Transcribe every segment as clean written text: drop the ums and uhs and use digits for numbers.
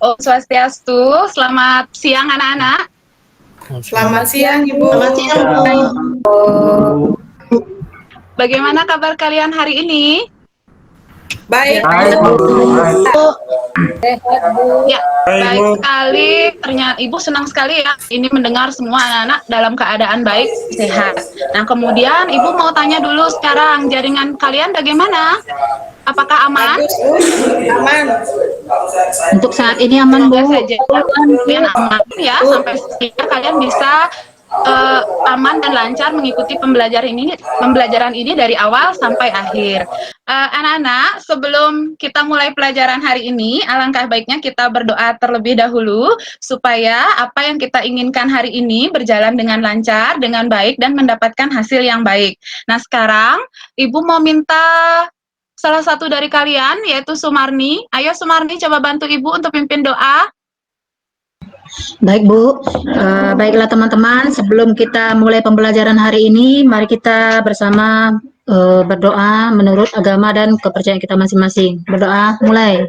Om Swastiastu, selamat siang anak-anak. Selamat siang Ibu. Selamat siang, Bu. Bagaimana kabar kalian hari ini? Baik, Baik, Bu. Bu. Sehat, Bu. Ya, baik sekali. Ternyata Ibu senang sekali ya ini mendengar semua anak-anak dalam keadaan baik, sehat. Nah, kemudian Ibu mau tanya dulu sekarang, jaringan kalian bagaimana? Apakah aman? Bagus, Bu. Aman. Untuk saat ini aman, Bu. Semoga saja kalian aman ya, sampai sehingga kalian bisa aman dan lancar mengikuti pembelajaran ini dari awal sampai akhir. Anak-anak, sebelum kita mulai pelajaran hari ini, alangkah baiknya kita berdoa terlebih dahulu supaya apa yang kita inginkan hari ini berjalan dengan lancar, dengan baik, dan mendapatkan hasil yang baik. Nah, sekarang Ibu mau minta salah satu dari kalian, yaitu Sumarni. Ayo Sumarni, coba bantu Ibu untuk pimpin doa. Baik, Bu. Baiklah teman-teman, sebelum kita mulai pembelajaran hari ini, mari kita bersama berdoa menurut agama dan kepercayaan kita masing-masing. Berdoa, mulai.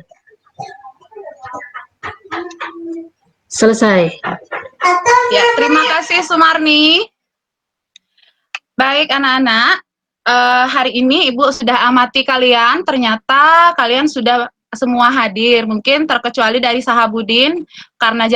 Selesai. Ya, terima kasih Sumarni. Baik anak-anak, hari ini Ibu sudah amati kalian, ternyata kalian sudah semua hadir, mungkin terkecuali dari Sahabudin karena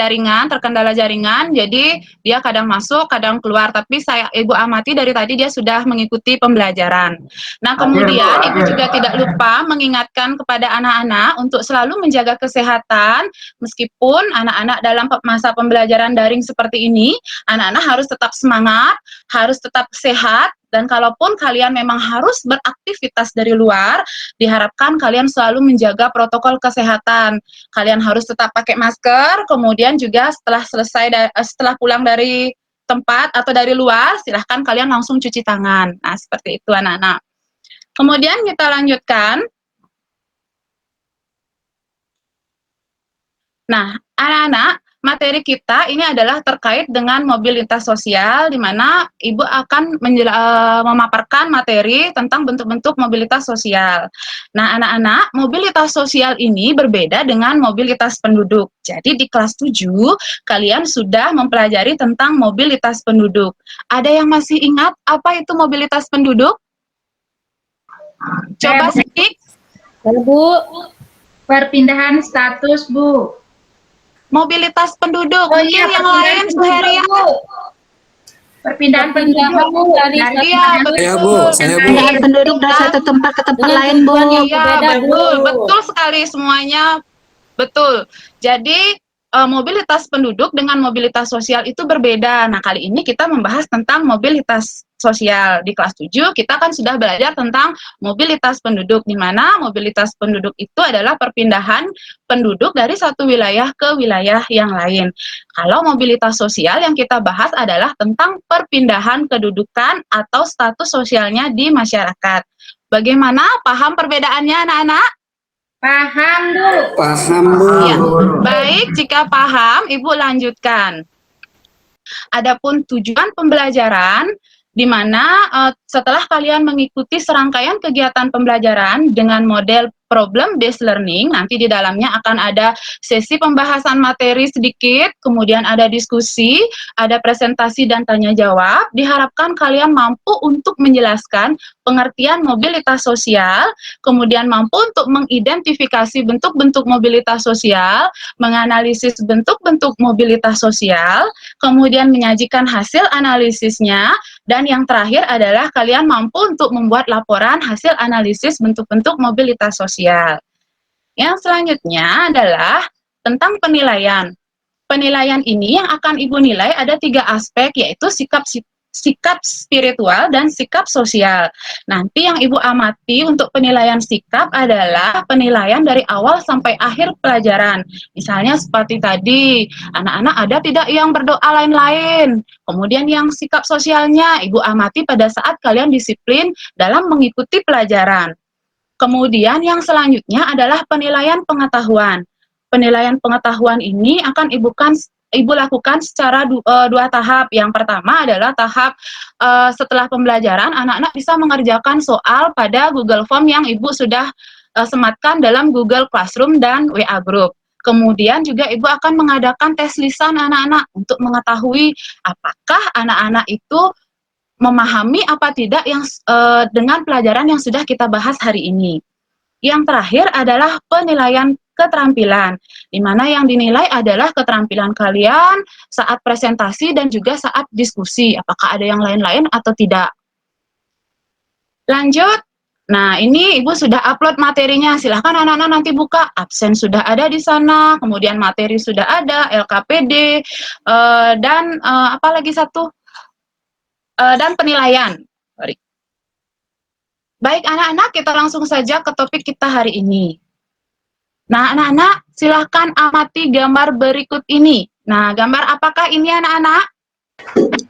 terkendala jaringan, jadi dia kadang masuk, kadang keluar, tapi Ibu amati dari tadi dia sudah mengikuti pembelajaran. Nah, kemudian Ibu juga tidak lupa mengingatkan kepada anak-anak untuk selalu menjaga kesehatan, meskipun anak-anak dalam masa pembelajaran daring seperti ini, anak-anak harus tetap semangat, harus tetap sehat, dan kalaupun kalian memang harus beraktivitas dari luar, diharapkan kalian selalu menjaga protokol kesehatan. Kalian harus tetap pakai masker, kemudian juga setelah pulang dari tempat atau dari luar, silahkan kalian langsung cuci tangan. Nah, seperti itu anak-anak. Kemudian kita lanjutkan. Nah, anak-anak, materi kita ini adalah terkait dengan mobilitas sosial, di mana Ibu akan memaparkan materi tentang bentuk-bentuk mobilitas sosial. Nah, anak-anak, mobilitas sosial ini berbeda dengan mobilitas penduduk. Jadi di kelas 7, kalian sudah mempelajari tentang mobilitas penduduk. Ada yang masih ingat apa itu mobilitas penduduk? Coba sedikit. Bu, perpindahan status, Bu. Mobilitas penduduk, mungkin yang lain Suheria. Perpindahan penduduk, Bu. Iya, betul. Perpindahan penduduk dari satu tempat ke tempat lain, Bu. Iya, betul sekali semuanya. Betul. Jadi mobilitas penduduk dengan mobilitas sosial itu berbeda. Nah, kali ini kita membahas tentang mobilitas sosial. Di kelas 7 kita kan sudah belajar tentang mobilitas penduduk, di mana mobilitas penduduk itu adalah perpindahan penduduk dari satu wilayah ke wilayah yang lain. Kalau mobilitas sosial yang kita bahas adalah tentang perpindahan kedudukan atau status sosialnya di masyarakat. Bagaimana? Paham perbedaannya anak-anak? Paham, Bu. Paham, Bu. Ya, baik, jika paham, Ibu lanjutkan. Adapun tujuan pembelajaran, di mana setelah kalian mengikuti serangkaian kegiatan pembelajaran dengan model problem based learning, nanti di dalamnya akan ada sesi pembahasan materi sedikit, kemudian ada diskusi, ada presentasi dan tanya jawab. Diharapkan kalian mampu untuk menjelaskan pengertian mobilitas sosial, kemudian mampu untuk mengidentifikasi bentuk-bentuk mobilitas sosial, menganalisis bentuk-bentuk mobilitas sosial, kemudian menyajikan hasil analisisnya, dan yang terakhir adalah kalian mampu untuk membuat laporan hasil analisis bentuk-bentuk mobilitas sosial. Yang selanjutnya adalah tentang penilaian. Penilaian ini yang akan Ibu nilai ada 3 aspek, yaitu sikap spiritual dan sikap sosial. Nanti yang Ibu amati untuk penilaian sikap adalah penilaian dari awal sampai akhir pelajaran. Misalnya seperti tadi, anak-anak ada tidak yang berdoa lain-lain. Kemudian yang sikap sosialnya Ibu amati pada saat kalian disiplin dalam mengikuti pelajaran. Kemudian yang selanjutnya adalah penilaian pengetahuan. Penilaian pengetahuan ini akan Ibu lakukan secara 2 tahap. Yang pertama adalah tahap setelah pembelajaran, anak-anak bisa mengerjakan soal pada Google Form yang Ibu sudah sematkan dalam Google Classroom dan WA Group. Kemudian juga Ibu akan mengadakan tes lisan anak-anak untuk mengetahui apakah anak-anak itu memahami apa tidak yang dengan pelajaran yang sudah kita bahas hari ini. Yang terakhir adalah penilaian keterampilan, di mana yang dinilai adalah keterampilan kalian saat presentasi dan juga saat diskusi, apakah ada yang lain-lain atau tidak. Lanjut. Nah, ini Ibu sudah upload materinya. Silahkan anak-anak nanti buka. Absen sudah ada di sana, kemudian materi sudah ada, LKPD, dan apa lagi satu? Dan penilaian. Sorry. Baik anak-anak, kita langsung saja ke topik kita hari ini. Nah, anak-anak, silahkan amati gambar berikut ini. Nah, gambar apakah ini anak-anak?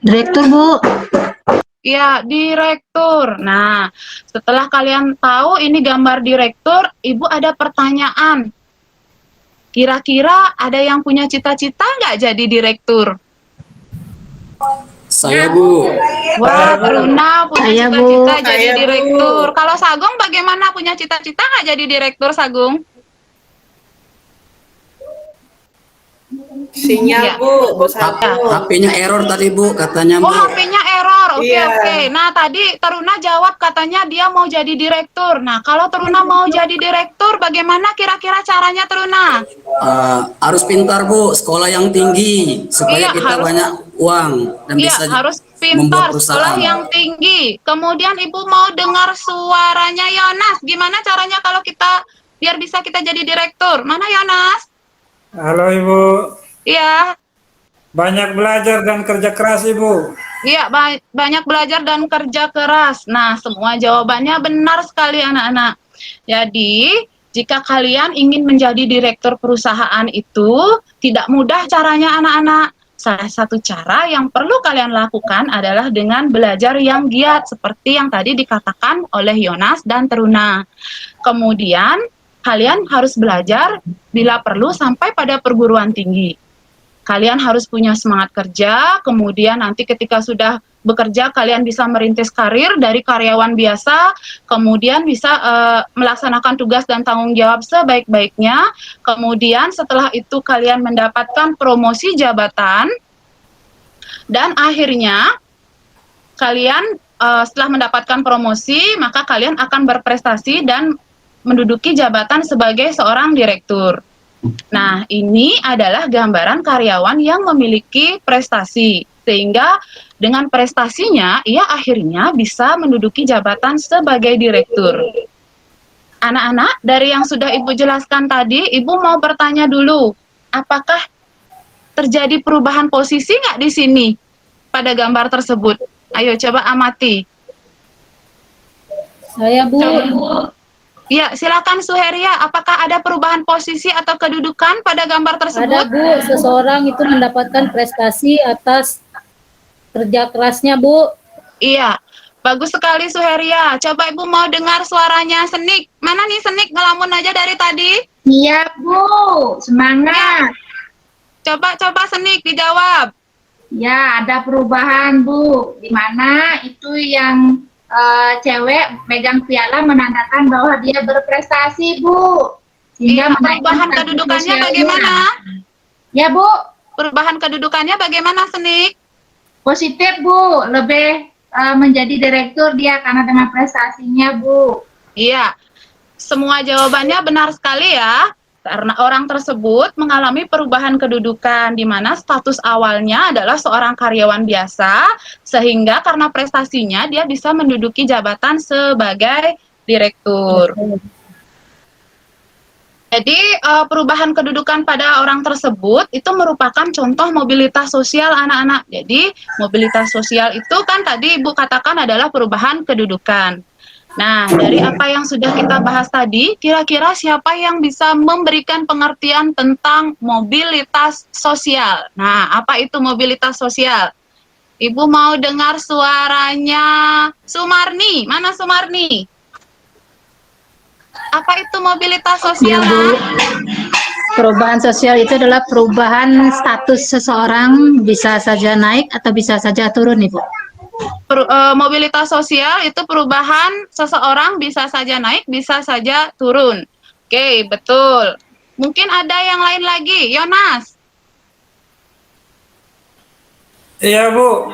Direktur, Bu. Ya, direktur. Nah, setelah kalian tahu ini gambar direktur, Ibu ada pertanyaan. Kira-kira ada yang punya cita-cita nggak jadi direktur? Saya, Bu. Wah, Runa punya Saya, Bu. cita-cita jadi Saya, Bu. direktur. Kalau Sagung bagaimana, punya cita-cita nggak jadi direktur, Sagung? Sinyal, Iya. Bu. Satu. HP-nya error tadi, Bu, katanya, Oh, Bu. HP-nya error. Oke, Iya. oke. Nah, tadi Teruna jawab katanya dia mau jadi direktur. Nah, kalau Teruna mau jadi direktur, bagaimana kira-kira caranya, Teruna? Harus pintar, Bu, sekolah yang tinggi supaya Iya, kita harus- banyak uang dan Iya, bisa harus membuat pintar, perusahaan. sekolah yang tinggi. Kemudian Ibu mau dengar suaranya Yonas. Gimana caranya kalau kita biar bisa kita jadi direktur? Mana Yonas? Halo Ibu, Iya, banyak belajar dan kerja keras Ibu. iya, banyak belajar dan kerja keras. Nah, semua jawabannya benar sekali anak-anak. Jadi, jika kalian ingin menjadi direktur perusahaan itu tidak mudah caranya anak-anak. Salah satu cara yang perlu kalian lakukan adalah dengan belajar yang giat seperti yang tadi dikatakan oleh Yonas dan Teruna. Kemudian kalian harus belajar bila perlu sampai pada perguruan tinggi. Kalian harus punya semangat kerja, kemudian nanti ketika sudah bekerja kalian bisa merintis karir dari karyawan biasa, kemudian bisa melaksanakan tugas dan tanggung jawab sebaik-baiknya, kemudian setelah itu kalian mendapatkan promosi jabatan, dan akhirnya kalian setelah mendapatkan promosi, maka kalian akan berprestasi dan menduduki jabatan sebagai seorang direktur. Nah, ini adalah gambaran karyawan yang memiliki prestasi, sehingga dengan prestasinya, ia akhirnya bisa menduduki jabatan sebagai direktur. Anak-anak, dari yang sudah Ibu jelaskan tadi, Ibu mau bertanya dulu, apakah terjadi perubahan posisi nggak di sini pada gambar tersebut? Ayo coba amati. Saya, Bu. Ya, silakan Suheria, apakah ada perubahan posisi atau kedudukan pada gambar Ada tersebut? Bu, seseorang itu mendapatkan prestasi atas kerja kerasnya Bu. Iya, bagus sekali Suheria. Coba Ibu mau dengar suaranya Senik. Mana nih Senik, ngelamun aja dari tadi? Siap, Bu. Semangat. Coba Senik dijawab. Ya, ada perubahan, Bu. Di mana itu yang cewek megang piala menandakan bahwa dia berprestasi, Bu. Iya, menaikkan perubahan status kedudukannya sosialnya. bagaimana? Ya, Bu. Perubahan kedudukannya bagaimana Senik? Positif, Bu. Lebih menjadi direktur dia karena dengan prestasinya, Bu. Iya, semua jawabannya benar sekali ya. Karena orang tersebut mengalami perubahan kedudukan di mana status awalnya adalah seorang karyawan biasa, sehingga karena prestasinya dia bisa menduduki jabatan sebagai direktur. Jadi perubahan kedudukan pada orang tersebut itu merupakan contoh mobilitas sosial anak-anak. Jadi mobilitas sosial itu kan tadi Ibu katakan adalah perubahan kedudukan. Nah, dari apa yang sudah kita bahas tadi, kira-kira siapa yang bisa memberikan pengertian tentang mobilitas sosial? Nah, apa itu mobilitas sosial? Ibu mau dengar suaranya Sumarni. Mana Sumarni? Apa itu mobilitas sosial? Ya, Bu. Perubahan sosial itu adalah perubahan status seseorang, bisa saja naik atau bisa saja turun, Ibu. Mobilitas sosial itu perubahan seseorang bisa saja naik, bisa saja turun. Oke, betul. Mungkin ada yang lain lagi, Yonas. Iya Bu.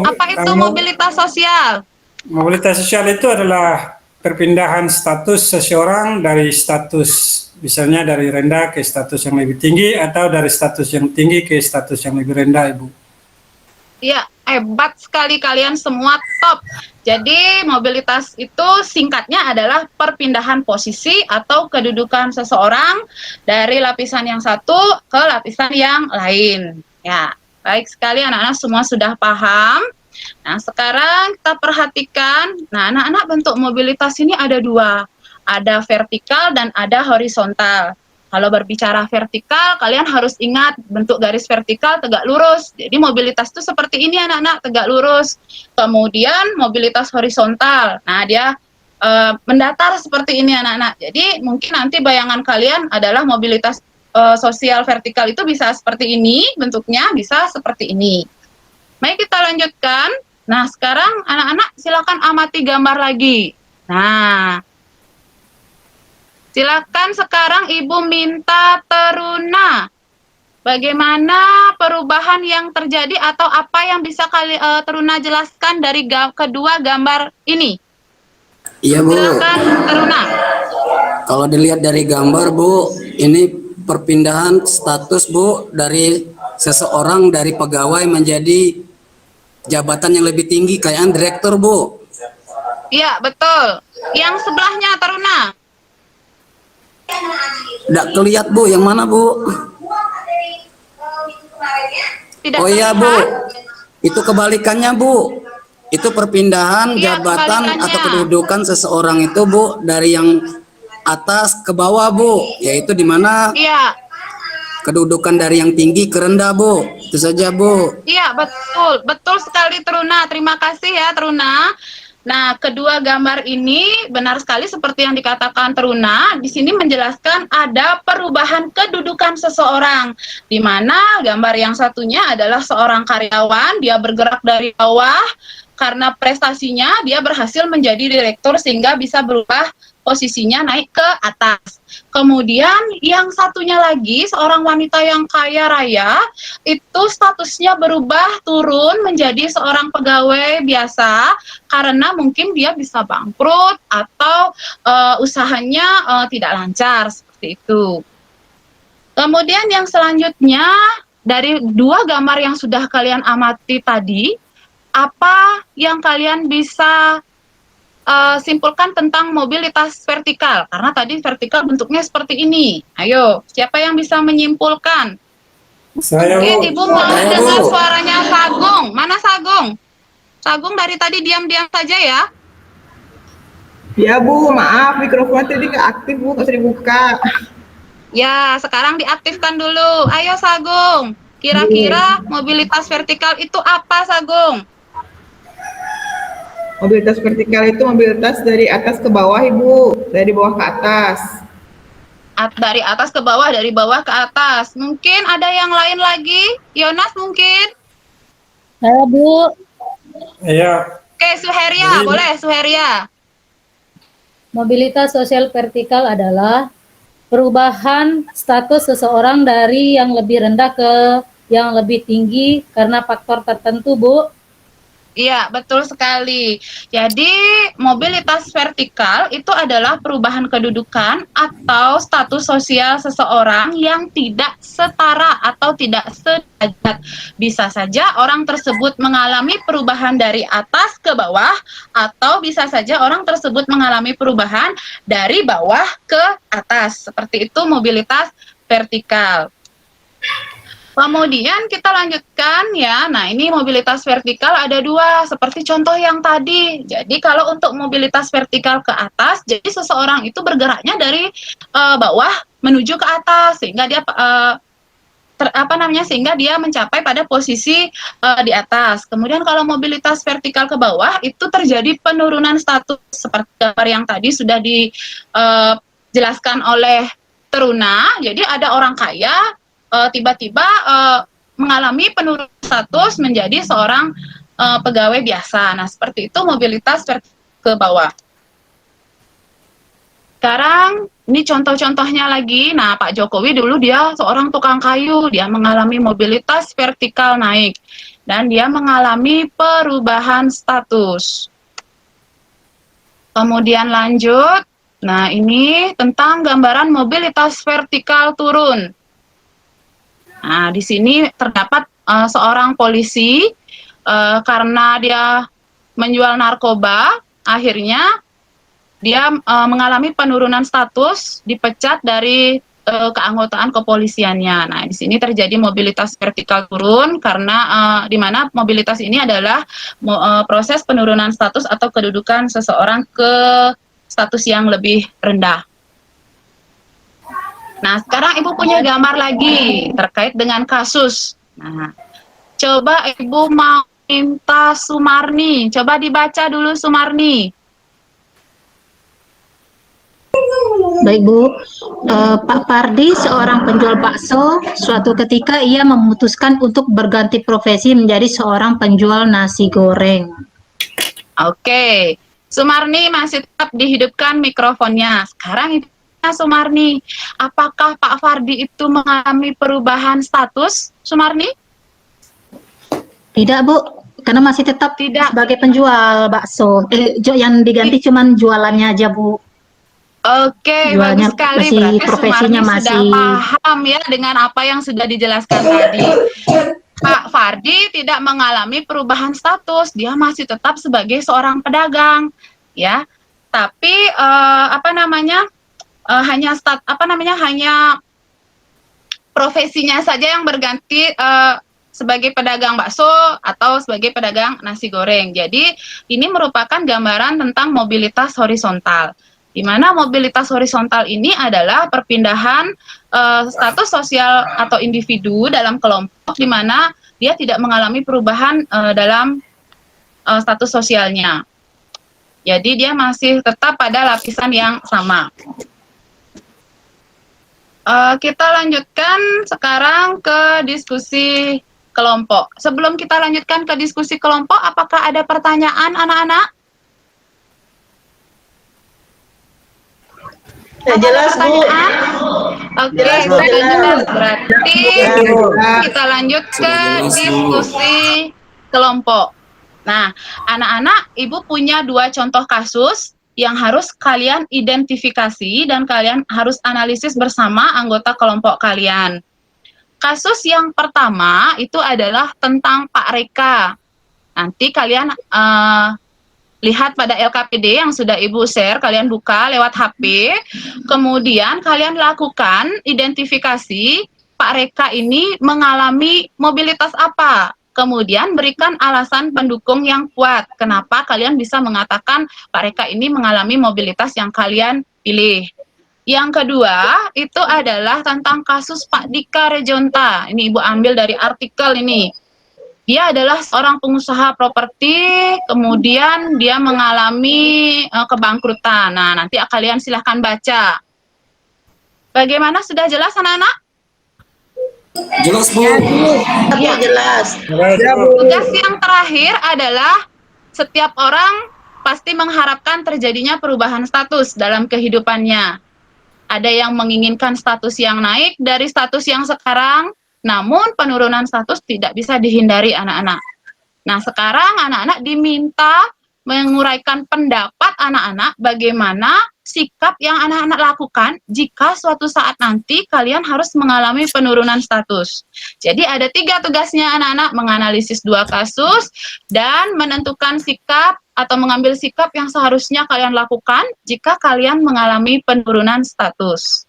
Apa itu mobilitas sosial? Mobilitas sosial itu adalah perpindahan status seseorang dari status misalnya dari rendah ke status yang lebih tinggi atau dari status yang tinggi ke status yang lebih rendah, Ibu. Iya, hebat sekali kalian semua, top. Jadi mobilitas itu singkatnya adalah perpindahan posisi atau kedudukan seseorang dari lapisan yang satu ke lapisan yang lain. Ya, baik sekali anak-anak semua sudah paham. Nah, sekarang kita perhatikan. Nah, anak-anak bentuk mobilitas ini ada dua. Ada vertikal dan ada horizontal. Kalau berbicara vertikal, kalian harus ingat bentuk garis vertikal tegak lurus. Jadi mobilitas itu seperti ini anak-anak, tegak lurus. Kemudian mobilitas horizontal. Nah, dia mendatar seperti ini anak-anak. Jadi mungkin nanti bayangan kalian adalah mobilitas sosial vertikal itu bisa seperti ini, bentuknya bisa seperti ini. Mari kita lanjutkan. Nah, sekarang anak-anak silakan amati gambar lagi. Nah, silakan sekarang Ibu minta Teruna. Bagaimana perubahan yang terjadi atau apa yang bisa Teruna jelaskan dari kedua gambar ini? Iya Bu. Silakan Teruna. Kalau dilihat dari gambar Bu, ini perpindahan status Bu dari seseorang dari pegawai menjadi jabatan yang lebih tinggi kayak direktur Bu. Iya, betul. Yang sebelahnya Teruna. Nggak kelihatan Bu, yang mana Bu? Tidak Oh iya terlihat. Bu, itu kebalikannya Bu. Itu perpindahan Iya, jabatan kebalikannya. atau kedudukan seseorang itu Bu dari yang atas ke bawah Bu, yaitu di mana Iya. kedudukan dari yang tinggi ke rendah Bu. Itu saja Bu. Iya, betul. Betul sekali Teruna. Terima kasih ya Teruna. Nah, kedua gambar ini benar sekali seperti yang dikatakan Teruna. Di sini menjelaskan ada perubahan kedudukan seseorang. Di mana gambar yang satunya adalah seorang karyawan, dia bergerak dari bawah karena prestasinya dia berhasil menjadi direktur sehingga bisa berubah posisinya naik ke atas. Kemudian yang satunya lagi, seorang wanita yang kaya raya, itu statusnya berubah turun menjadi seorang pegawai biasa karena mungkin dia bisa bangkrut atau usahanya tidak lancar, seperti itu. Kemudian yang selanjutnya, dari dua gambar yang sudah kalian amati tadi, apa yang kalian bisa simpulkan tentang mobilitas vertikal? Karena tadi vertikal bentuknya seperti ini. Ayo, siapa yang bisa menyimpulkan? Saya Mungkin Bu. Ibu mau Saya, dengar Bu. suaranya Sagung. Mana Sagung? Sagung dari tadi diam-diam saja ya. Ya Bu, maaf mikrofonnya tadi nggak aktif Bu, nggak bisa dibuka. Ya, sekarang diaktifkan dulu. Ayo Sagung. Kira-kira mobilitas vertikal itu apa Sagung? Mobilitas vertikal itu mobilitas dari atas ke bawah Ibu, dari bawah ke atas. Dari atas ke bawah, dari bawah ke atas. Mungkin ada yang lain lagi? Yonas mungkin? Saya Bu, Iya. Oke, Suheria, Jadi- boleh Suheria. mobilitas sosial vertikal adalah perubahan status seseorang dari yang lebih rendah ke yang lebih tinggi karena faktor tertentu, Bu. Iya, betul sekali. Jadi, mobilitas vertikal itu adalah perubahan kedudukan atau status sosial seseorang yang tidak setara atau tidak sederajat. Bisa saja orang tersebut mengalami perubahan dari atas ke bawah, atau bisa saja orang tersebut mengalami perubahan dari bawah ke atas. Seperti itu mobilitas vertikal. Kemudian kita lanjutkan ya. Nah, ini mobilitas vertikal ada dua, seperti contoh yang tadi. Jadi kalau untuk mobilitas vertikal ke atas, jadi seseorang itu bergeraknya dari bawah menuju ke atas sehingga dia sehingga dia mencapai pada posisi di atas. Kemudian kalau mobilitas vertikal ke bawah itu terjadi penurunan status seperti gambar yang tadi sudah dijelaskan oleh Teruna. Jadi ada orang kaya tiba-tiba mengalami penurunan status menjadi seorang pegawai biasa. Nah, seperti itu mobilitas ke bawah. Sekarang Ini contoh-contohnya lagi. Nah, Pak Jokowi dulu dia seorang tukang kayu, dia mengalami mobilitas vertikal naik dan dia mengalami perubahan status. Kemudian lanjut. Nah, ini tentang gambaran mobilitas vertikal turun. Nah, di sini terdapat seorang polisi karena dia menjual narkoba, akhirnya dia mengalami penurunan status, dipecat dari keanggotaan kepolisiannya. Nah, di sini terjadi mobilitas vertikal turun karena di mana mobilitas ini adalah proses penurunan status atau kedudukan seseorang ke status yang lebih rendah. Nah, sekarang Ibu punya gambar lagi terkait dengan kasus. Nah, coba Ibu mau minta Sumarni, coba dibaca dulu Sumarni. Baik Bu, Pak Pardi seorang penjual bakso, suatu ketika ia memutuskan untuk berganti profesi menjadi seorang penjual nasi goreng. Oke, Sumarni masih tetap dihidupkan mikrofonnya. Sekarang itu Sumarni, apakah Pak Fardi itu mengalami perubahan status, Sumarni? Tidak Bu, karena masih tetap Tidak. sebagai penjual bakso. Yang diganti cuman jualannya aja Bu. Oke, Jualnya bagus sekali. masih, Berarti profesinya Sumarni sudah masih. paham ya dengan apa yang sudah dijelaskan tadi. Pak Fardi tidak mengalami perubahan status, dia masih tetap sebagai seorang pedagang, ya. Tapi hanya profesinya saja yang berganti sebagai pedagang bakso atau sebagai pedagang nasi goreng. Jadi ini merupakan gambaran tentang mobilitas horizontal. Di mana mobilitas horizontal ini adalah perpindahan status sosial atau individu dalam kelompok di mana dia tidak mengalami perubahan dalam status sosialnya. Jadi dia masih tetap pada lapisan yang sama. Kita lanjutkan sekarang ke diskusi kelompok. Sebelum kita lanjutkan ke diskusi kelompok, apakah ada pertanyaan anak-anak? Ya, jelas Bu. Oke, Jelas, Bu, sudah jelas. jelas. Berarti kita lanjut ke Sudah jelas, Bu. diskusi kelompok. Nah, anak-anak, Ibu punya 2 contoh kasus yang harus kalian identifikasi dan kalian harus analisis bersama anggota kelompok kalian. Kasus yang pertama itu adalah tentang Pak Reka. Nanti kalian lihat pada LKPD yang sudah Ibu share, kalian buka lewat HP, kemudian kalian lakukan identifikasi Pak Reka ini mengalami mobilitas apa, kemudian berikan alasan pendukung yang kuat, kenapa kalian bisa mengatakan Pak Reka ini mengalami mobilitas yang kalian pilih. Yang kedua, itu adalah tentang kasus Pak Dika Rejonta, ini Ibu ambil dari artikel ini. Dia adalah seorang pengusaha properti, kemudian dia mengalami kebangkrutan. Nah, nanti kalian silahkan baca. Bagaimana, sudah jelas anak-anak? Jelas Bu. Ya. Jelas. Ya, Bu. Tugas yang terakhir adalah setiap orang pasti mengharapkan terjadinya perubahan status dalam kehidupannya. Ada yang menginginkan status yang naik dari status yang sekarang, namun penurunan status tidak bisa dihindari anak-anak. Nah, sekarang anak-anak diminta menguraikan pendapat anak-anak bagaimana sikap yang anak-anak lakukan jika suatu saat nanti kalian harus mengalami penurunan status. Jadi ada 3 tugasnya anak-anak, menganalisis 2 kasus dan menentukan sikap atau mengambil sikap yang seharusnya kalian lakukan jika kalian mengalami penurunan status.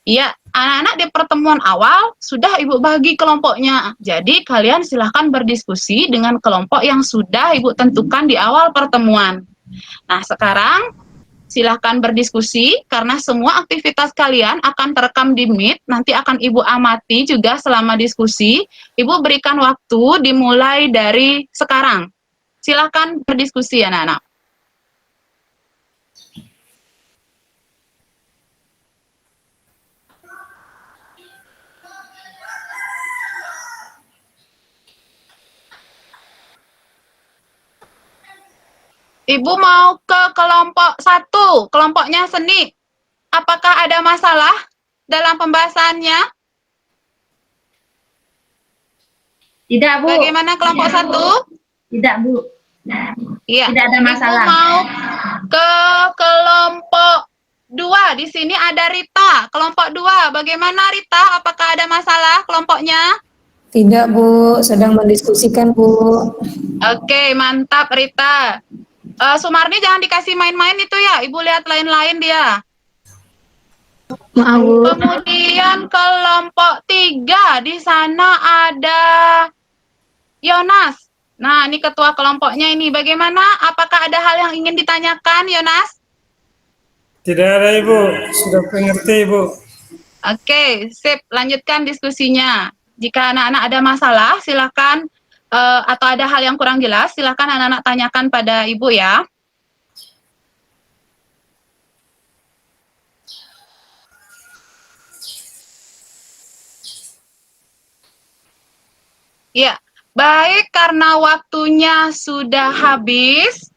Ya, anak-anak di pertemuan awal sudah Ibu bagi kelompoknya. Jadi kalian silahkan berdiskusi dengan kelompok yang sudah Ibu tentukan di awal pertemuan. Nah, sekarang silahkan berdiskusi karena semua aktivitas kalian akan terekam di Meet. Nanti akan Ibu amati juga selama diskusi. Ibu berikan waktu dimulai dari sekarang. Silahkan berdiskusi anak-anak. Ibu mau ke kelompok 1, kelompoknya seni. Apakah ada masalah dalam pembahasannya? Tidak, Bu. Bagaimana kelompok 1? Tidak, Bu. Iya. Tidak ada masalah. Ibu mau ke kelompok 2. Di sini ada Rita. Kelompok 2. Bagaimana Rita? Apakah ada masalah kelompoknya? Tidak, Bu, sedang mendiskusikan, Bu. Oke, mantap Rita. Sumarni jangan dikasih main-main itu ya. Ibu lihat lain-lain dia. Maaf, Bu. Kemudian kelompok 3. Di sana ada Yonas. Nah, ini ketua kelompoknya ini. Bagaimana? Apakah ada hal yang ingin ditanyakan, Yonas? Tidak ada Ibu, sudah mengerti Ibu. Oke, sip. Lanjutkan diskusinya. Jika anak-anak ada masalah, silakan atau ada hal yang kurang jelas, silakan anak-anak tanyakan pada Ibu ya. Ya, baik karena waktunya sudah habis.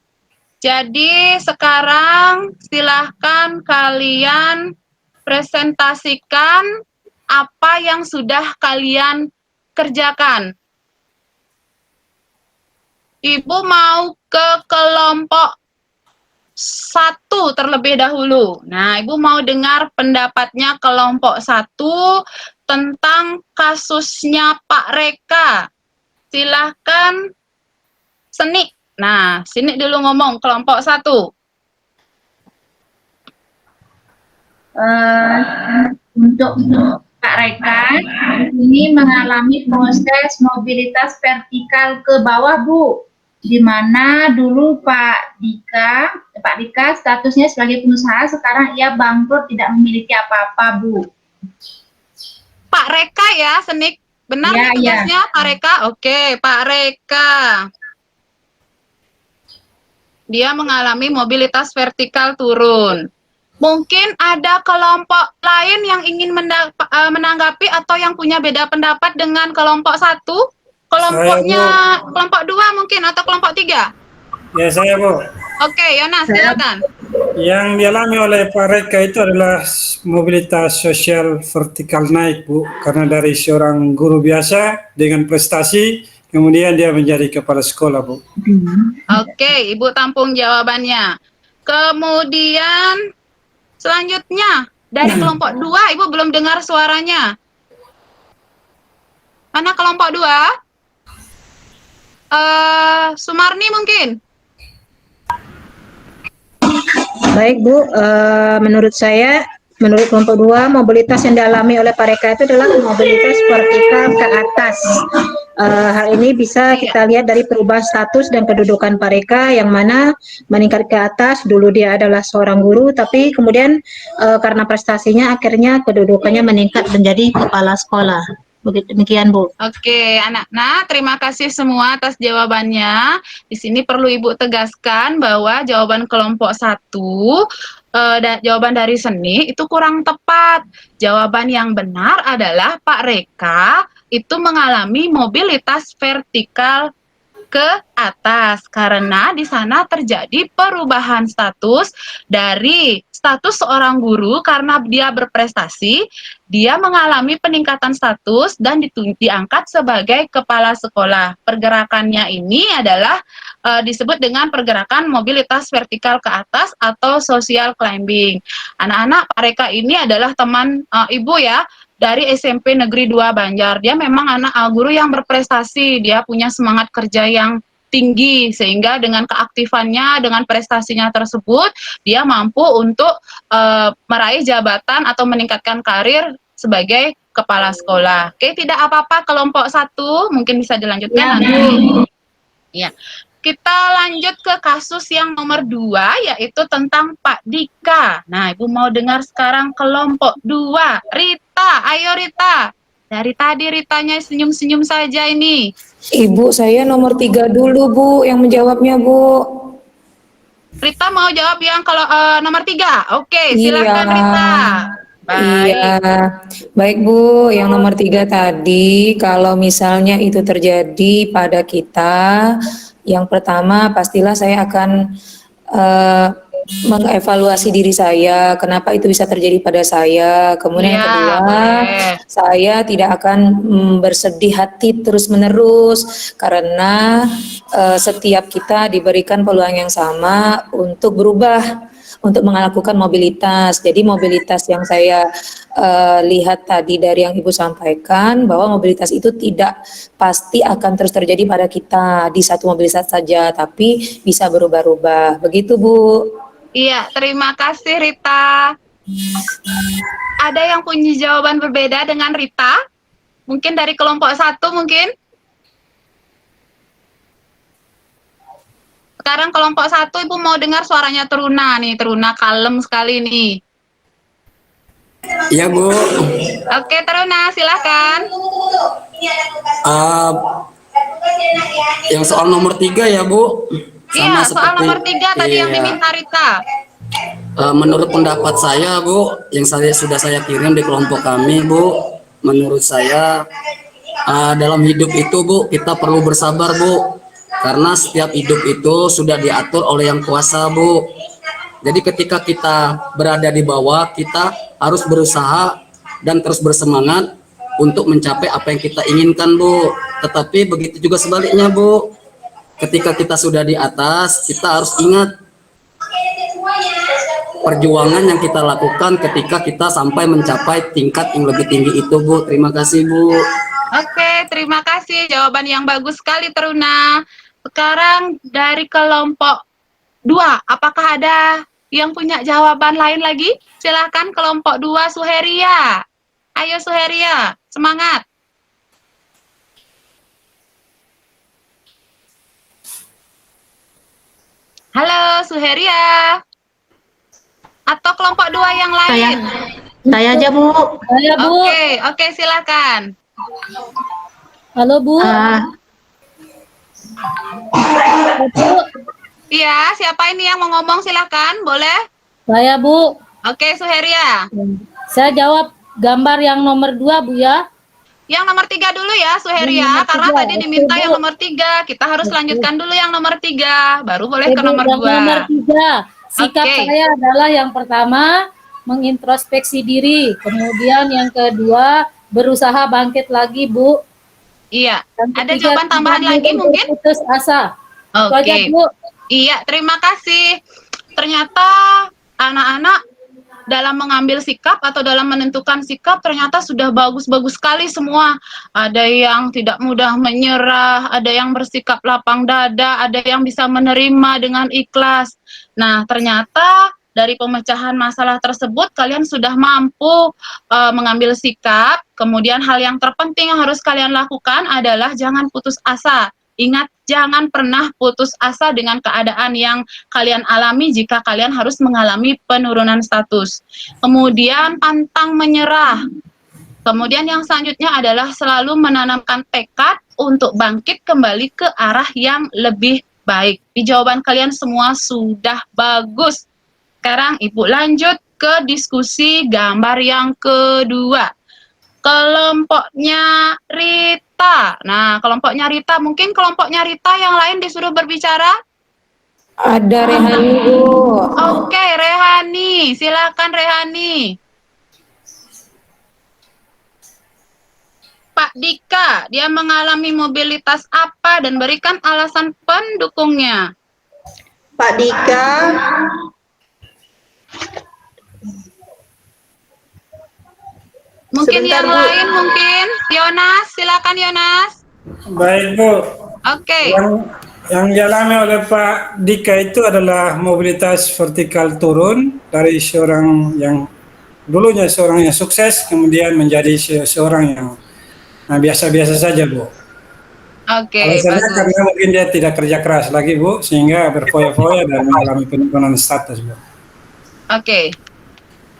Jadi sekarang silahkan kalian presentasikan apa yang sudah kalian kerjakan. Ibu mau ke kelompok 1 terlebih dahulu. Nah, Ibu mau dengar pendapatnya kelompok 1 tentang kasusnya Pak Reka. Silahkan Seni. Nah, sini dulu ngomong kelompok 1. Untuk Pak Reka ini mengalami proses mobilitas vertikal ke bawah, Bu, di mana dulu Pak Dika statusnya sebagai pengusaha, sekarang ia bangkrut tidak memiliki apa-apa, Bu. Pak Reka ya, Senik. Benar Ya, nih tugasnya Pak Reka? Oke, Pak Reka. Dia mengalami mobilitas vertikal turun. Mungkin ada kelompok lain yang ingin menanggapi atau yang punya beda pendapat dengan kelompok 1? Kelompoknya kelompok 2 mungkin atau kelompok 3? Ya saya Bu. Oke, Yonas silakan. Yang dialami oleh Pak Reka itu adalah mobilitas sosial vertikal naik Bu, karena dari seorang guru biasa dengan prestasi, kemudian dia menjadi kepala sekolah Bu. Oke, Ibu tampung jawabannya. Kemudian selanjutnya dari kelompok 2, Ibu belum dengar suaranya. Mana kelompok 2? Sumarni mungkin? Baik, Bu. Menurut saya, menurut kelompok 2, mobilitas yang dialami oleh Pak Reka itu adalah mobilitas vertikal ke atas. Hal ini bisa kita lihat dari perubahan status dan kedudukan Pak Reka, yang mana meningkat ke atas. Dulu dia adalah seorang guru, tapi kemudian karena prestasinya akhirnya kedudukannya meningkat menjadi kepala sekolah. Begitu, demikian Bu. Oke, anak-anak, terima kasih semua atas jawabannya. Di sini perlu Ibu tegaskan bahwa jawaban kelompok 1, jawaban dari Seni itu kurang tepat. Jawaban yang benar adalah Pak Reka itu mengalami mobilitas vertikal ke atas karena di sana terjadi perubahan status dari status seorang guru karena dia berprestasi, dia mengalami peningkatan status dan diangkat sebagai kepala sekolah. Pergerakannya ini adalah disebut dengan pergerakan mobilitas vertikal ke atas atau social climbing. Anak-anak, Pak Reka ini adalah teman Ibu ya, dari SMP Negeri 2 Banjar. Dia memang anak guru yang berprestasi, dia punya semangat kerja yang tinggi, sehingga dengan keaktifannya, dengan prestasinya tersebut, dia mampu untuk meraih jabatan atau meningkatkan karir sebagai kepala sekolah. Oke, tidak apa-apa kelompok 1, mungkin bisa dilanjutkan nanti. Ya. Kita lanjut ke kasus yang nomor 2, yaitu tentang Pak Dika. Nah, Ibu mau dengar sekarang kelompok 2. Rita, ayo Rita. Dari tadi Ritanya senyum-senyum saja ini. Ibu, saya nomor 3 dulu, Bu, yang menjawabnya, Bu. Rita mau jawab yang kalau nomor 3. Oke, silakan Iya. Rita. Baik. Iya, baik Bu. Yang nomor 3 tadi, kalau misalnya itu terjadi pada kita, yang pertama pastilah saya akan mengevaluasi diri saya, kenapa itu bisa terjadi pada saya. Kemudian yang Iya, kedua, boleh. saya tidak akan bersedih hati terus-menerus karena setiap kita diberikan peluang yang sama untuk berubah, untuk melakukan mobilitas. Jadi mobilitas yang saya lihat tadi dari yang Ibu sampaikan, bahwa mobilitas itu tidak pasti akan terus terjadi pada kita di satu mobilitas saja, tapi bisa berubah-ubah. Begitu, Bu. Iya, terima kasih Rita. Ada yang punya jawaban berbeda dengan Rita? Mungkin dari kelompok 1 mungkin? Sekarang kelompok 1 Ibu mau dengar suaranya Teruna nih. Teruna kalem sekali nih. Iya Bu. Oke Teruna, silahkan. Yang soal nomor 3 ya Bu. Iya, soal nomor 3 tadi yang iya. diminta Rita. Menurut pendapat saya Bu, yang sudah saya kirim di kelompok kami Bu, menurut saya dalam hidup itu Bu, kita perlu bersabar Bu, karena setiap hidup itu sudah diatur oleh yang kuasa Bu. Jadi ketika kita berada di bawah, kita harus berusaha dan terus bersemangat untuk mencapai apa yang kita inginkan Bu. Tetapi begitu juga sebaliknya Bu, ketika kita sudah di atas, kita harus ingat perjuangan yang kita lakukan ketika kita sampai mencapai tingkat yang lebih tinggi itu Bu. Terima kasih Bu. Oke, terima kasih. Jawaban yang bagus sekali Teruna. Sekarang dari kelompok 2, apakah ada yang punya jawaban lain lagi? Silahkan kelompok 2 Suheria. Ayo Suheria, semangat. Halo Suheria. Atau kelompok 2 yang lain? Saya aja, Bu. Saya, Bu. Oke, silakan. Halo, Bu. Bu. Iya, siapa ini yang mau ngomong silakan, boleh? Saya, Bu. Oke, Suheria. Saya jawab gambar yang nomor 2, Bu ya. Yang nomor 3 dulu ya, Suheria, Yang nomor karena 3, tadi diminta oke, yang Bu. nomor 3. Kita harus lanjutkan dulu yang nomor 3, baru boleh ke Bu, nomor yang 2. nomor 3. Sikap Oke. saya adalah yang pertama, mengintrospeksi diri. Kemudian yang kedua, berusaha bangkit lagi, Bu. Iya. Yang Ada ketiga, jawaban tambahan tidak lagi mudah mungkin? berputus asa. Itu aja, Oke. Bu. Iya, terima kasih. Ternyata anak-anak dalam mengambil sikap atau dalam menentukan sikap ternyata sudah bagus-bagus sekali semua. Ada yang tidak mudah menyerah, ada yang bersikap lapang dada, ada yang bisa menerima dengan ikhlas. Nah, ternyata dari pemecahan masalah tersebut kalian sudah mampu mengambil sikap. Kemudian hal yang terpenting yang harus kalian lakukan adalah jangan putus asa. Ingat, jangan pernah putus asa dengan keadaan yang kalian alami jika kalian harus mengalami penurunan status. Kemudian pantang menyerah. Kemudian yang selanjutnya adalah selalu menanamkan tekad untuk bangkit kembali ke arah yang lebih baik. Di jawaban kalian semua sudah bagus. Sekarang Ibu lanjut ke diskusi gambar yang kedua. Kelompoknya Rita. Nah, kelompoknya Rita, mungkin kelompoknya Rita yang lain disuruh berbicara? Ada Rehani, Bu. Oke, Rehani. Silakan Rehani. Pak Dika, dia mengalami mobilitas apa dan berikan alasan pendukungnya. Pak Dika. Mungkin Sebentar, yang Bu. lain mungkin. Yonas, silakan Yonas. Baik Bu. Oke. Yang dialami oleh Pak Dika itu adalah mobilitas vertikal turun dari seorang yang dulunya seorang yang sukses kemudian menjadi seorang yang biasa-biasa saja Bu. Oke, Alasannya bagus. karena mungkin dia tidak kerja keras lagi Bu, sehingga berfoya-foya dan mengalami penurunan status Bu. Oke.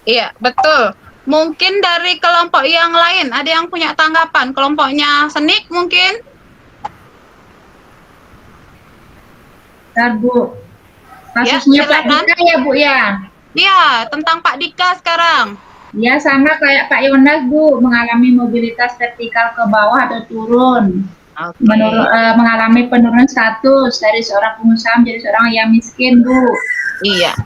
Iya, betul. Mungkin dari kelompok yang lain ada yang punya tanggapan? Kelompoknya Senik mungkin? Bentar, Bu. Ya, Kasusnya Pak silakan. Dika ya, Bu ya? Iya, tentang Pak Dika sekarang. Ya, sama kayak Pak Yonas, Bu. Mengalami mobilitas vertikal ke bawah atau turun. Oke. Mengalami penurunan status dari seorang pengusaha menjadi seorang yang miskin, Bu. Iya.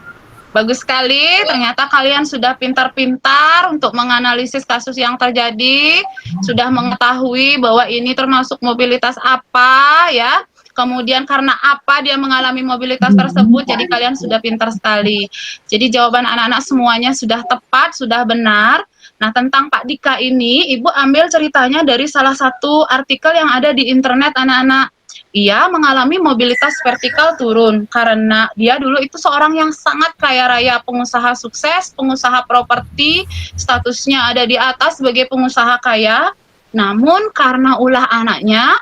bagus sekali. Ternyata kalian sudah pintar-pintar untuk menganalisis kasus yang terjadi, sudah mengetahui bahwa ini termasuk mobilitas apa ya. Kemudian karena apa dia mengalami mobilitas tersebut, jadi kalian sudah pintar sekali. Jadi jawaban anak-anak semuanya sudah tepat, sudah benar. Nah, tentang Pak Dika ini, Ibu ambil ceritanya dari salah satu artikel yang ada di internet, anak-anak. Ia mengalami mobilitas vertikal turun karena dia dulu itu seorang yang sangat kaya raya, pengusaha sukses, pengusaha properti, statusnya ada di atas sebagai pengusaha kaya. Namun karena ulah anaknya,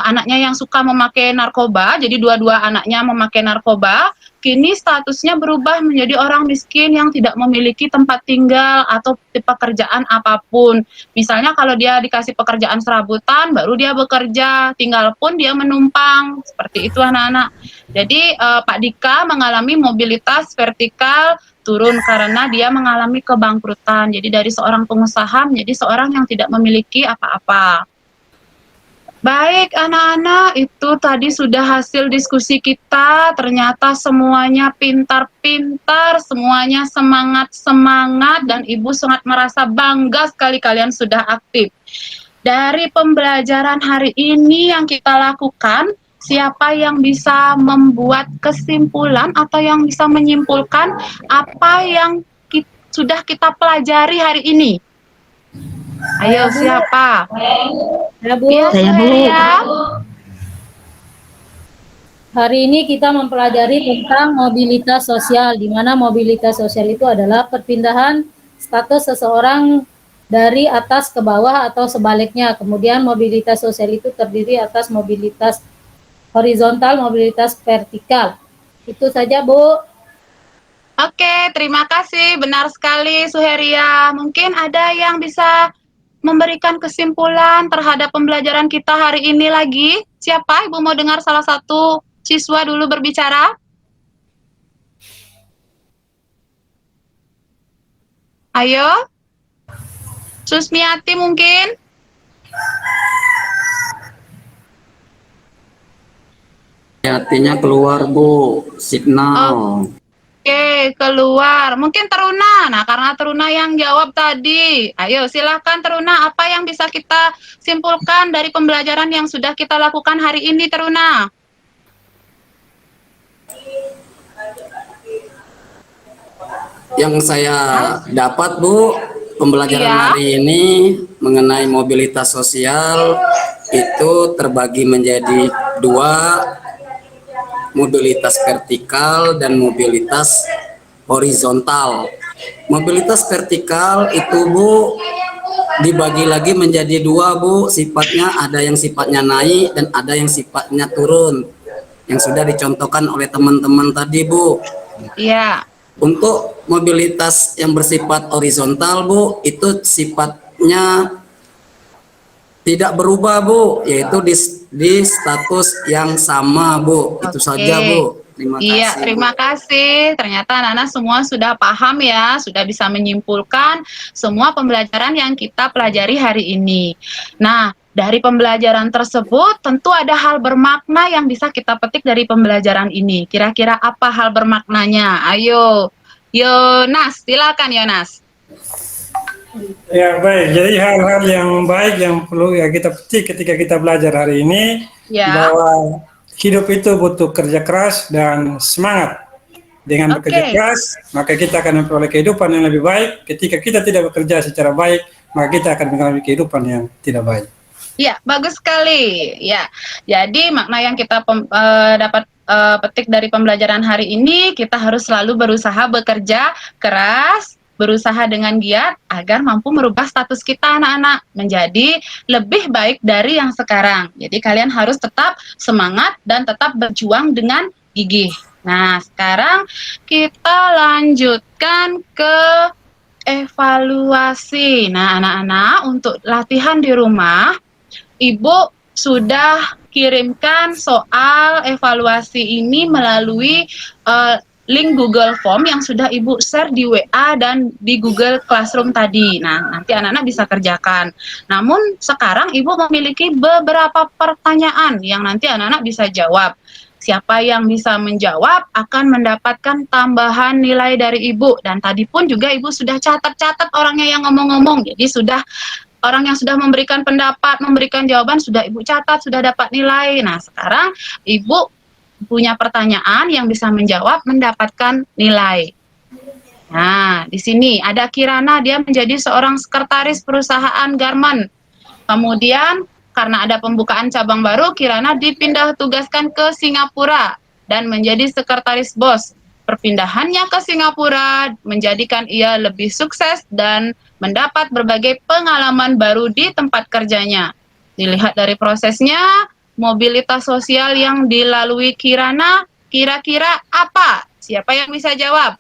anaknya yang suka memakai narkoba, jadi dua-dua anaknya memakai narkoba, kini statusnya berubah menjadi orang miskin yang tidak memiliki tempat tinggal atau pekerjaan apapun. Misalnya kalau dia dikasih pekerjaan serabutan, baru dia bekerja, tinggal pun dia menumpang, seperti itu anak-anak. Jadi Pak Dika mengalami mobilitas vertikal turun karena dia mengalami kebangkrutan. Jadi dari seorang pengusaha menjadi seorang yang tidak memiliki apa-apa. Baik anak-anak, itu tadi sudah hasil diskusi kita. Ternyata semuanya pintar-pintar, semuanya semangat-semangat, dan Ibu sangat merasa bangga sekali kalian sudah aktif. Dari pembelajaran hari ini yang kita lakukan, siapa yang bisa membuat kesimpulan atau yang bisa menyimpulkan apa yang sudah kita pelajari hari ini? Ayo, siapa? Ya, Bu. Ya, Saya, Bu. saya. Hari ini kita mempelajari tentang mobilitas sosial, di mana mobilitas sosial itu adalah perpindahan status seseorang dari atas ke bawah atau sebaliknya. Kemudian mobilitas sosial itu terdiri atas mobilitas horizontal, mobilitas vertikal. Itu saja, Bu. Oke, terima kasih. Benar sekali, Suheria. Mungkin ada yang bisa memberikan kesimpulan terhadap pembelajaran kita hari ini lagi. Siapa? Ibu mau dengar salah satu siswa dulu berbicara? Ayo. Susmiati mungkin? Artinya keluar Bu, signal. Oke, keluar. Mungkin Teruna. Nah, karena Teruna yang jawab tadi. Ayo, silahkan Teruna. Apa yang bisa kita simpulkan dari pembelajaran yang sudah kita lakukan hari ini, Teruna? Yang saya dapat Bu, pembelajaran Iya. hari ini mengenai mobilitas sosial itu terbagi menjadi dua, mobilitas vertikal dan mobilitas horizontal. Mobilitas vertikal itu Bu dibagi lagi menjadi dua Bu, sifatnya ada yang sifatnya naik dan ada yang sifatnya turun, yang sudah dicontohkan oleh teman-teman tadi Bu. Iya. Untuk mobilitas yang bersifat horizontal Bu, itu sifatnya tidak berubah Bu, yaitu di status yang sama Bu. Itu Oke. saja Bu. Terima kasih. Iya, terima kasih. Ternyata anak-anak semua sudah paham ya, sudah bisa menyimpulkan semua pembelajaran yang kita pelajari hari ini. Nah, dari pembelajaran tersebut tentu ada hal bermakna yang bisa kita petik dari pembelajaran ini. Kira-kira apa hal bermaknanya? Ayo, Yonas, silakan Yonas. Ya baik, jadi hal-hal yang baik yang perlu ya kita petik ketika kita belajar hari ini, Ya. bahwa hidup itu butuh kerja keras dan semangat. Dengan bekerja Oke. keras, maka kita akan memperoleh kehidupan yang lebih baik. Ketika kita tidak bekerja secara baik, maka kita akan mengalami kehidupan yang tidak baik. Ya, bagus sekali. Ya, jadi makna yang kita dapat petik dari pembelajaran hari ini, kita harus selalu berusaha bekerja keras, berusaha dengan giat agar mampu merubah status kita anak-anak menjadi lebih baik dari yang sekarang. Jadi kalian harus tetap semangat dan tetap berjuang dengan gigih. Nah, sekarang kita lanjutkan ke evaluasi. Nah, anak-anak, untuk latihan di rumah, Ibu sudah kirimkan soal evaluasi ini melalui link Google Form yang sudah Ibu share di WA dan di Google Classroom tadi. Nah, nanti anak-anak bisa kerjakan. Namun sekarang Ibu memiliki beberapa pertanyaan yang nanti anak-anak bisa jawab. Siapa yang bisa menjawab akan mendapatkan tambahan nilai dari Ibu. Dan tadi pun juga Ibu sudah catat-catat orangnya yang ngomong-ngomong. Jadi sudah orang yang sudah memberikan pendapat, memberikan jawaban sudah Ibu catat, sudah dapat nilai. Nah, sekarang Ibu punya pertanyaan yang bisa menjawab mendapatkan nilai. Nah, di sini ada Kirana, dia menjadi seorang sekretaris perusahaan garment. Kemudian karena ada pembukaan cabang baru, Kirana dipindah tugaskan ke Singapura dan menjadi sekretaris bos. Perpindahannya ke Singapura menjadikan ia lebih sukses dan mendapat berbagai pengalaman baru di tempat kerjanya. Dilihat dari prosesnya, mobilitas sosial yang dilalui Kirana kira-kira apa? Siapa yang bisa jawab?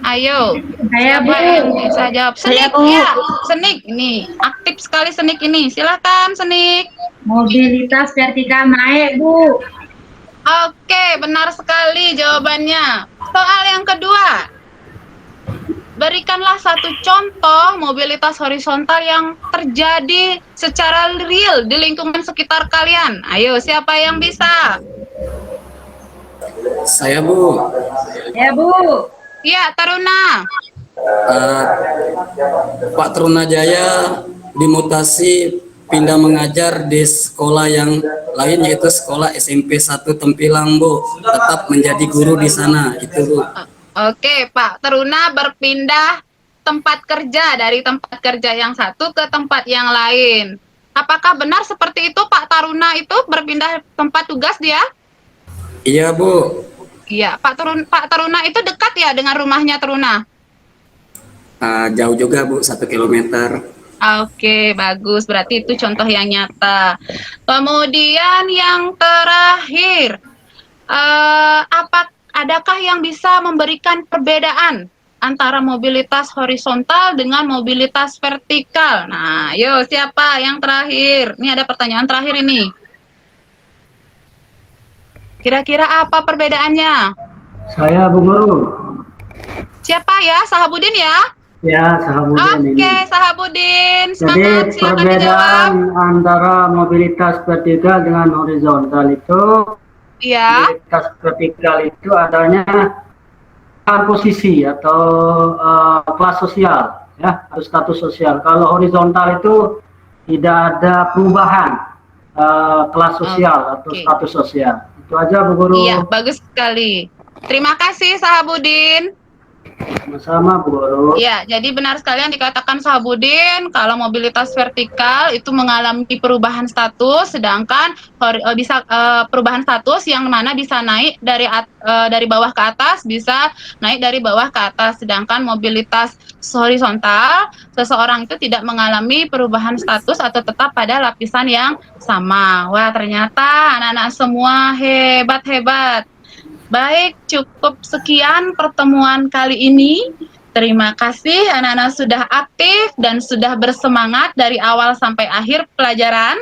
Ayo, Saya, siapa Bu. yang bisa jawab? Saya, Senik, Bu. ya, Senik ini aktif sekali Senik ini. Silakan Senik. Mobilitas vertikal naik, Bu. Oke, benar sekali jawabannya. Soal yang kedua, berikanlah satu contoh mobilitas horizontal yang terjadi secara real di lingkungan sekitar kalian. Ayo, siapa yang bisa? Saya Bu, Ya, Bu. Ya, Taruna. eh, Pak Trunajaya dimutasi pindah mengajar di sekolah yang lain yaitu sekolah SMP 1 Tempilang Bu, tetap menjadi guru di sana itu Bu. Oke, Pak Taruna berpindah tempat kerja dari tempat kerja yang satu ke tempat yang lain. Apakah benar seperti itu Pak Taruna itu berpindah tempat tugas dia? Iya Bu. Iya, Pak Taruna itu dekat ya dengan rumahnya Taruna? Jauh juga Bu, 1 kilometer. Oke, bagus. Berarti itu contoh yang nyata. Kemudian yang terakhir, adakah yang bisa memberikan perbedaan antara mobilitas horizontal dengan mobilitas vertikal? Nah, yuk siapa yang terakhir? Ini ada pertanyaan terakhir ini. Kira-kira apa perbedaannya? Saya Bu Guru. Siapa ya? Sahabudin ya? Ya, Sahabudin Oke, ini. Sahabudin. Jadi Semangat, silakan dijawab. perbedaan antara mobilitas vertikal dengan horizontal itu, Iya. mobilitas vertikal itu adanya posisi atau kelas sosial, ya, atau status sosial. Kalau horizontal itu tidak ada perubahan kelas sosial atau Oke. status sosial. Itu aja Bu Guru. Iya, bagus sekali. Terima kasih Sahabudin. Sama-sama Bu Guru. Ya, jadi benar sekali yang dikatakan Sahabudin, kalau mobilitas vertikal itu mengalami perubahan status, sedangkan perubahan status yang mana bisa naik dari bawah ke atas, bisa naik dari bawah ke atas, sedangkan mobilitas horizontal, seseorang itu tidak mengalami perubahan status atau tetap pada lapisan yang sama. Wah, ternyata anak-anak semua hebat-hebat. Baik, cukup sekian pertemuan kali ini. Terima kasih anak-anak sudah aktif dan sudah bersemangat dari awal sampai akhir pelajaran.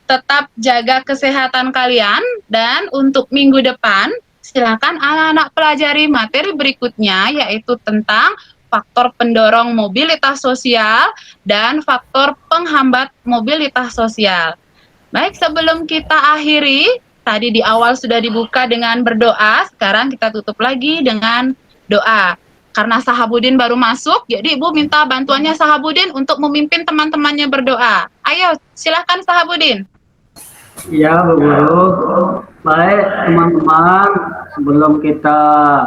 Tetap jaga kesehatan kalian dan untuk minggu depan silakan anak-anak pelajari materi berikutnya yaitu tentang faktor pendorong mobilitas sosial dan faktor penghambat mobilitas sosial. Baik, sebelum kita akhiri, tadi di awal sudah dibuka dengan berdoa, sekarang kita tutup lagi dengan doa. Karena Sahabudin baru masuk, jadi Ibu minta bantuannya Sahabudin untuk memimpin teman-temannya berdoa. Ayo, silakan Sahabudin. Ya, Bu Guru. Baik, teman-teman, sebelum kita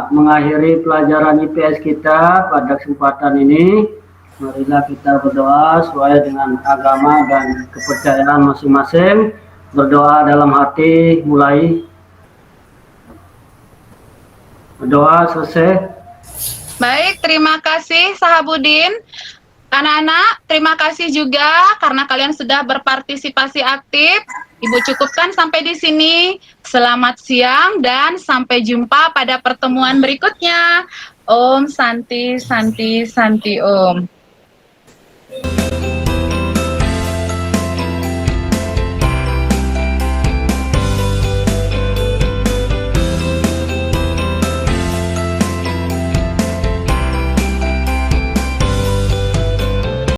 mengakhiri pelajaran IPS kita pada kesempatan ini, marilah kita berdoa sesuai dengan agama dan kepercayaan masing-masing. Berdoa dalam hati, mulai. Berdoa selesai. Baik, terima kasih Sahabudin. Anak-anak, terima kasih juga karena kalian sudah berpartisipasi aktif. Ibu cukupkan sampai di sini. Selamat siang dan sampai jumpa pada pertemuan berikutnya. Om Santi Santi Santi Om.